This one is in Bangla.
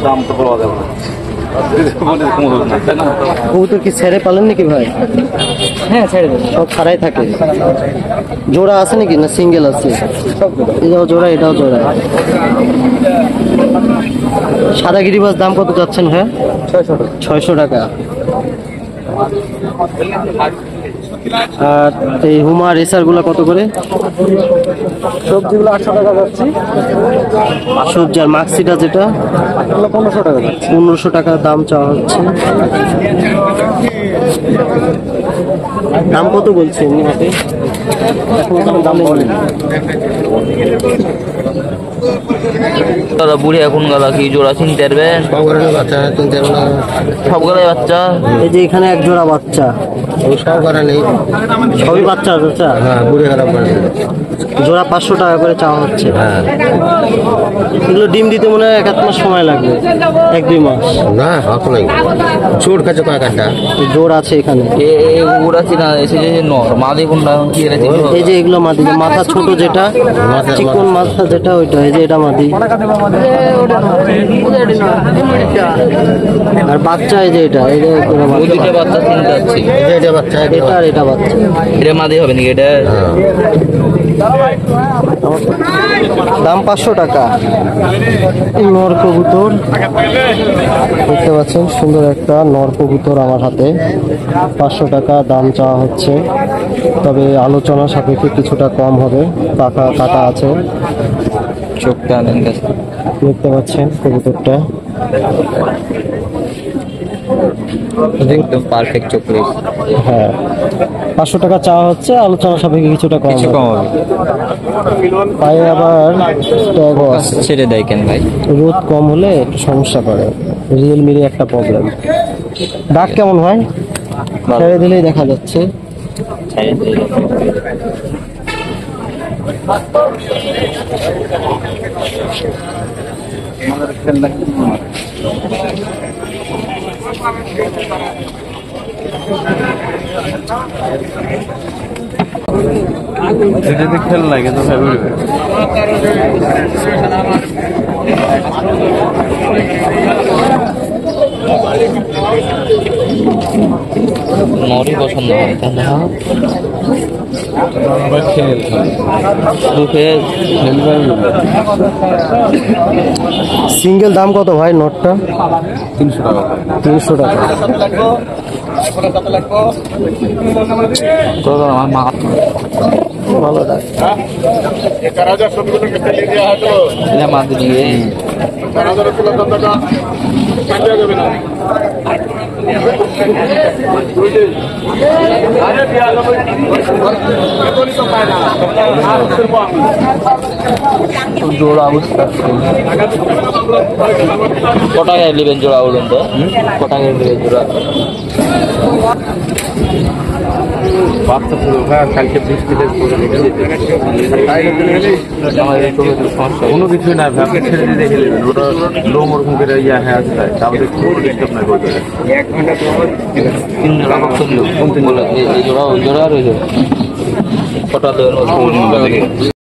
দাম তো বলা যাবে না। কবুতর কি ছেড়ে পালেন নাকি ভাই? হ্যাঁ ছেড়ে দেবো। সব ছাড়াই থাকে। জোড়া আছে নাকি না সিঙ্গেল আছে? এটাও জোড়া, এটাও জোড়া। সাদা গিরিবাস দাম কত চাচ্ছেন ভাই? 600 টাকা। আর এই হুমা রেসার গুলা কত করে? সবজিগুলো 800 টাকা যাচ্ছে। সবজি আর মাক্সিটা যেটা 1500 টাকা যাচ্ছে। 1500 টাকা দাম চাওয়া হচ্ছে। দাম কত বলছেন হাতে? এখন দাম বলেন। দাদা বুড়ি এখন গাদা কি জোড়া চিনতে পারবেন? সবগুলোই বাচ্চা। এই যে এখানে এক জোড়া বাচ্চা, সব করা নেই, সবই বাচ্চা চাচা। হ্যাঁ বুড়ি খারাপ করে। জোড়া 500 টাকা করে চাওয়া হচ্ছে। হ্যাঁ এগুলো ডিম দিতে মনে হয় 1-2 মাস সময় লাগবে, 1-2 মাস। না হাফ নাই, চোট খাচ্ছে কয়েক আটটা। জোর আছে এখানে। ওরা চিনা এসে যে নর মাদি কোনটা কি এটা চিনি? এই যে এগুলো মাদি, মাথা ছোট যেটা, চিকন মাথা যেটা ওইটা, এই যে এটা মাদি। আর বাচ্চা এই যে এটা, এই যে ওই দুইটা বাচ্চা চিনতে যাচ্ছি। এটা বাচ্চা, এটা আর এটা বাচ্চা। এটা মাদি হবে নাকি এটা? দাম 500 টাকা। নর কবুতর দেখতে পাচ্ছেন, সুন্দর একটা নর কবুতর আমার হাতে। 500 টাকা দাম চাওয়া হচ্ছে, তবে আলোচনা সাপেক্ষে কিছুটা কম হবে। পাকা কাটা আছে, চোখটা দেখতে পাচ্ছেন কবুতরটা। একদম পারফেক্ট চোখ। হ্যাঁ 500 টাকা চাওয়া হচ্ছে, আলোচনা সাপেক্ষে কিছুটা কম হবে। পায়ে আবার ট্যাগও আছে। ছেড়ে দেয় কেন ভাই? রোদ কম হলে একটু সমস্যা করে, রিয়েলমির একটা প্রবলেম। ডাক কেমন হয়? ছেড়ে দিলেই দেখা যাচ্ছে। যদি খেল লাগে তো নরই পছন্দ হয় তাহলে। সিঙ্গেল দাম কত ভাই নটটা? 300 টাকা। 300 টাকা। আমার মা ভালো ডাক। মাদি দিয়ে জোড়া অবস্থা কটায় নেবেন জোড়া বলুন তো? কটায় নেবেন জোড়া? বাচ্চা ছিল কালকে বৃষ্টিতে কোনো কিছুই না, আপনি ছেড়ে দিয়ে দেখে নেবেন। ওটা লোম ওরকম করে ইয়া হয়ে আসছে, তাহলে কোনো ডিস্টার্ব নাই করতে। 3 জোড়া বলে এই জোড়া রয়েছে কটা দেবেন?